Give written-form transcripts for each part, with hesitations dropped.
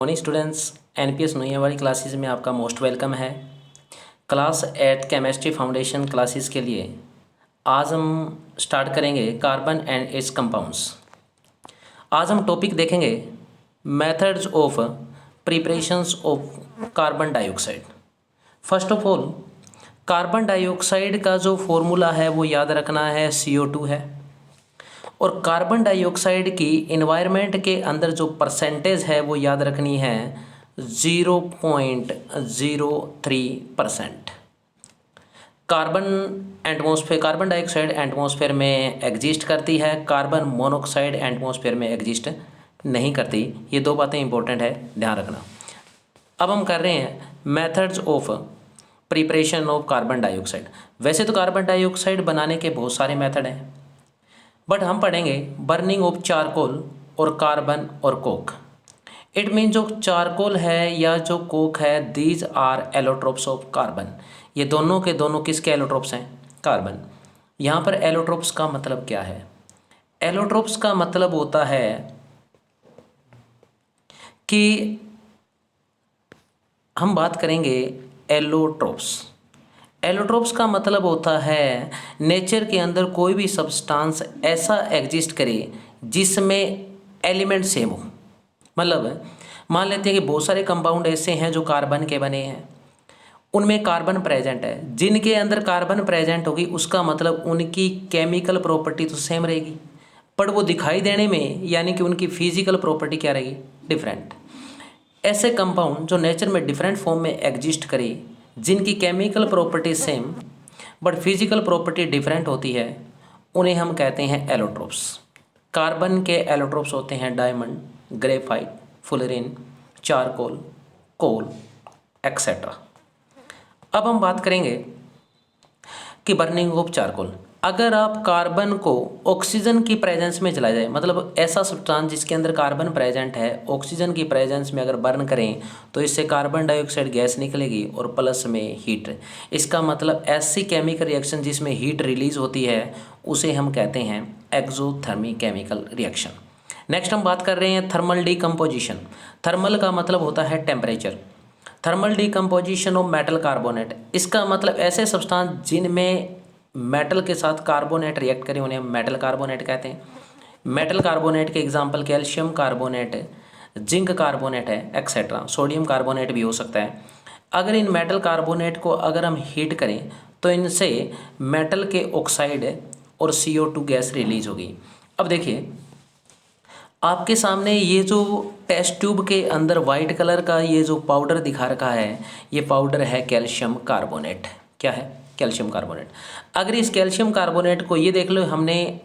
Morning students, NPS नोइया वाली classes में आपका मोस्ट वेलकम है। क्लास 8 केमिस्ट्री फाउंडेशन क्लासेस के लिए आज हम स्टार्ट करेंगे कार्बन एंड इट्स कंपाउंड्स। आज हम टॉपिक देखेंगे methods of preparations of carbon dioxide. First of all, carbon dioxide का जो फॉर्मूला है वो याद रखना है, CO2 है। और कार्बन डाइऑक्साइड की इन्वायरमेंट के अंदर जो परसेंटेज है वो याद रखनी है 0.03%। कार्बन डाइऑक्साइड एटमॉस्फेयर में एग्जिस्ट करती है, कार्बन मोनोऑक्साइड एटमॉस्फेयर में एग्जिस्ट नहीं करती। ये दो बातें इंपॉर्टेंट है, ध्यान रखना। अब हम कर रहे हैं methods of preparation of carbon dioxide. वैसे तो कार्बन डाइऑक्साइड बनाने के बहुत सारे मेथड हैं, बट हम पढ़ेंगे बर्निंग ऑफ चारकोल और कार्बन और कोक। इट मीन जो चारकोल है या जो कोक है, these are allotropes of carbon. ये दोनों के दोनों किसके एलोट्रोप्स हैं? कार्बन। यहाँ पर एलोट्रोप्स का मतलब क्या है? एलोट्रोप्स का मतलब होता है कि हम बात करेंगे एलोट्रोप्स। एलोट्रोप्स का मतलब होता है नेचर के अंदर कोई भी सब्सटेंस ऐसा एग्जिस्ट करे जिसमें एलिमेंट सेम हो। मतलब मान लेते हैं कि बहुत सारे कंपाउंड ऐसे हैं जो कार्बन के बने हैं, उनमें कार्बन प्रेजेंट है। जिनके अंदर कार्बन प्रेजेंट होगी उसका मतलब उनकी केमिकल प्रॉपर्टी तो सेम रहेगी, बट वो दिखाई देने में यानी कि उनकी फिजिकल प्रॉपर्टी क्या रहेगी? डिफरेंट। ऐसे कंपाउंड जो नेचर में डिफरेंट फॉर्म में एग्जिस्ट करे, जिनकी chemical property same but physical property different होती है, उन्हें हम कहते हैं एलोट्रोप्स। कार्बन के एलोट्रोप्स होते हैं डायमंड, ग्रेफाइट, फुलरिन, चारकोल, कोल एक्सेट्रा। अब हम बात करेंगे कि बर्निंग ऑफ चारकोल। अगर आप कार्बन को ऑक्सीजन की प्रेजेंस में जलाया जाए, मतलब ऐसा सब्सटेंस जिसके अंदर कार्बन प्रेजेंट है, ऑक्सीजन की प्रेजेंस में अगर बर्न करें तो इससे कार्बन डाइऑक्साइड गैस निकलेगी और प्लस में हीट। इसका मतलब ऐसी केमिकल रिएक्शन जिसमें हीट रिलीज होती है उसे हम कहते हैं एक्सोथर्मिक केमिकल रिएक्शन। नेक्स्ट हम बात कर रहे हैं थर्मल डीकम्पोजिशन। थर्मल का मतलब होता है temperature. Thermal decomposition of metal carbonate, इसका मतलब ऐसे सब्सटेंस जिनमें मेटल के साथ कार्बोनेट रिएक्ट करें उन्हें हम मेटल कार्बोनेट कहते हैं। मेटल कार्बोनेट के example calcium carbonate, zinc carbonate है एक्सेट्रा। सोडियम कार्बोनेट भी हो सकता है। अगर इन मेटल कार्बोनेट को अगर हम हीट करें तो इनसे मेटल के ऑक्साइड और CO2 गैस रिलीज होगी। अब देखिए आपके सामने ये जो टेस्ट ट्यूब के अंदर वाइट कलर का ये जो पाउडर दिखा रखा है, ये पाउडर है कैल्शियम कार्बोनेट। क्या है? Calcium carbonate. अगर इस कैल्शियम कार्बोनेट को ये देख लो, हमने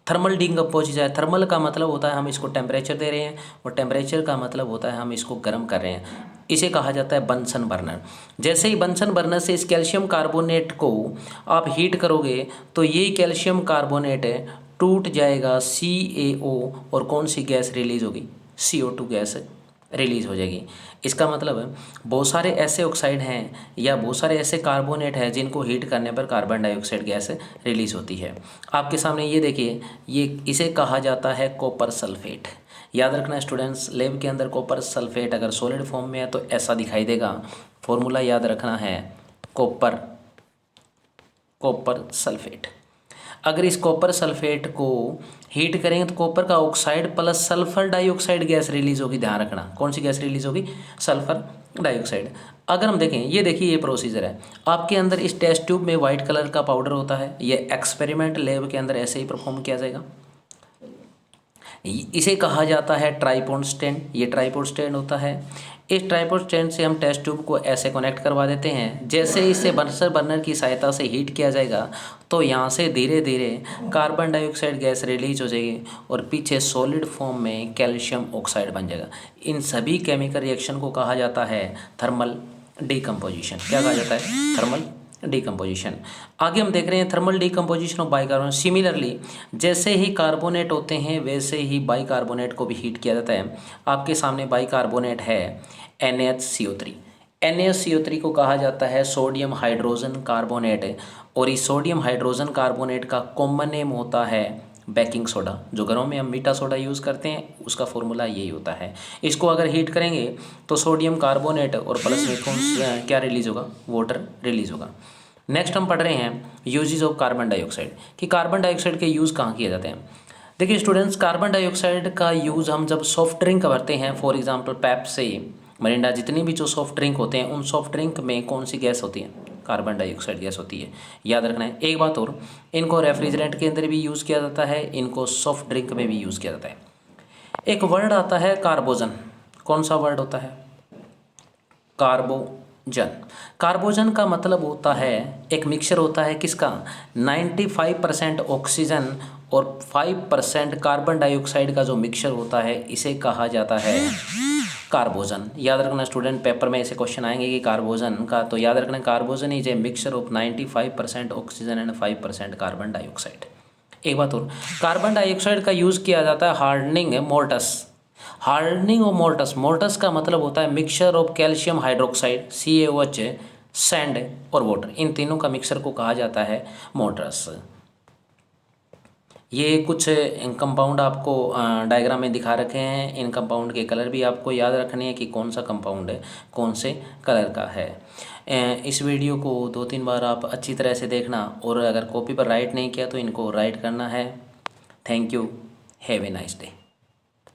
थर्मल डीकम्पोजिशन है। थर्मल का मतलब होता है हम इसको टेम्परेचर दे रहे हैं, और टेम्परेचर का मतलब होता है हम इसको गर्म कर रहे हैं। इसे कहा जाता है बंसन बर्नर। जैसे ही बंसन बर्नर से इस कैल्शियम कार्बोनेट को आप हीट करोगे तो ये कैल्शियम कार्बोनेट टूट जाएगा, CaO, और कौन सी गैस रिलीज होगी? CO2 गैस रिलीज हो जाएगी। इसका मतलब बहुत सारे ऐसे ऑक्साइड हैं या बहुत सारे ऐसे कार्बोनेट हैं जिनको हीट करने पर कार्बन डाइऑक्साइड गैस रिलीज होती है। आपके सामने ये देखिए, ये इसे कहा जाता है कॉपर सल्फेट। याद रखना स्टूडेंट्स, लैब के अंदर कॉपर सल्फेट अगर सॉलिड फॉर्म में है तो ऐसा दिखाई देगा। फॉर्मूला याद रखना है कॉपर सल्फेट। अगर इस कॉपर सल्फेट को हीट करेंगे तो कॉपर का oxide plus sulphur dioxide gas release होगी। ध्यान रखना कौन सी गैस रिलीज होगी? Sulphur dioxide. अगर हम देखें, ये देखिए ये प्रोसीजर है। आपके अंदर इस टेस्ट ट्यूब में वाइट कलर का पाउडर होता है, ये एक्सपेरिमेंट लैब के अंदर ऐसे ही परफॉर्म किया जाएगा। इसे कहा जाता है ट्राइपॉड स्टैंड। ये ट्राइपॉड स्टैंड होता है। इस ट्राइपॉड स्टैंड से हम टेस्ट ट्यूब को ऐसे कनेक्ट करवा देते हैं। जैसे इसे बंसन बर्नर की सहायता से हीट किया जाएगा तो यहाँ से धीरे धीरे कार्बन डाइऑक्साइड गैस रिलीज हो जाएगी और पीछे सॉलिड फॉर्म में कैल्शियम ऑक्साइड बन जाएगा। इन सभी केमिकल रिएक्शन को कहा जाता है थर्मल डीकम्पोजिशन। क्या कहा जाता है? Thermal decomposition. आगे हम देख रहे हैं thermal decomposition of bicarbonate. Similarly जैसे ही कार्बोनेट होते हैं वैसे ही बाइकार्बोनेट को भी हीट किया जाता है। आपके सामने बाइकार्बोनेट है NaHCO3। NaHCO3 को कहा जाता है सोडियम हाइड्रोजन कार्बोनेट, और इस सोडियम हाइड्रोजन कार्बोनेट का कॉमन नेम होता है बेकिंग सोडा, जो घरों में हम मीठा सोडा यूज़ करते हैं उसका फॉर्मूला यही होता है। इसको अगर हीट करेंगे तो सोडियम कार्बोनेट और प्लस में कौन क्या रिलीज़ होगा, वाटर रिलीज़ होगा। नेक्स्ट हम पढ़ रहे हैं यूजेस ऑफ कार्बन डाइऑक्साइड, कि कार्बन डाइऑक्साइड के यूज़ कहाँ किए जाते हैं। देखिए स्टूडेंट्स, कार्बन डाइऑक्साइड का यूज़ हम जब सॉफ्ट ड्रिंक करते हैं, फॉर एग्जांपल पेप्सी, मिरिंडा, जितनी भी जो सॉफ्ट ड्रिंक होते हैं उन सॉफ्ट ड्रिंक में कौन सी गैस होती है, कार्बन डाइऑक्साइड गैस होती है, याद रखना है। एक बात और, इनको रेफ्रिजरेंट के अंदर भी यूज़ किया जाता है, इनको सॉफ्ट ड्रिंक में भी यूज़ किया जाता है। एक वर्ड आता है कार्बोजन, कौन सा वर्ड होता है, कार्बोजन। कार्बोजन का मतलब होता है एक मिक्सचर होता है किसका, 95% ऑक्सीजन और 5% कार्बन डाइऑक्साइड का जो मिक्सचर होता है इसे कहा जाता है कार्बोजन। याद रखना स्टूडेंट, पेपर में ऐसे क्वेश्चन आएंगे कि कार्बोजन का, तो याद रखना carbogen is a mixture of 95% oxygen and 5% carbon dioxide. एक बात और, कार्बन डाइऑक्साइड का यूज़ किया जाता है हार्डनिंग मोर्टस। हार्डनिंग और मोर्टस, मोर्टस का मतलब होता है mixture of calcium hydroxide CaOH, sand और वाटर, इन तीनों का मिक्सचर को कहा जाता है मोर्टस। ये कुछ कंपाउंड आपको डायग्राम में दिखा रखे हैं। इन कंपाउंड के कलर भी आपको याद रखने हैं कि कौन सा कंपाउंड है कौन से कलर का है। इस वीडियो को 2-3 बार आप अच्छी तरह से देखना, और अगर कॉपी पर राइट नहीं किया तो इनको राइट करना है। Thank you, have a nice day.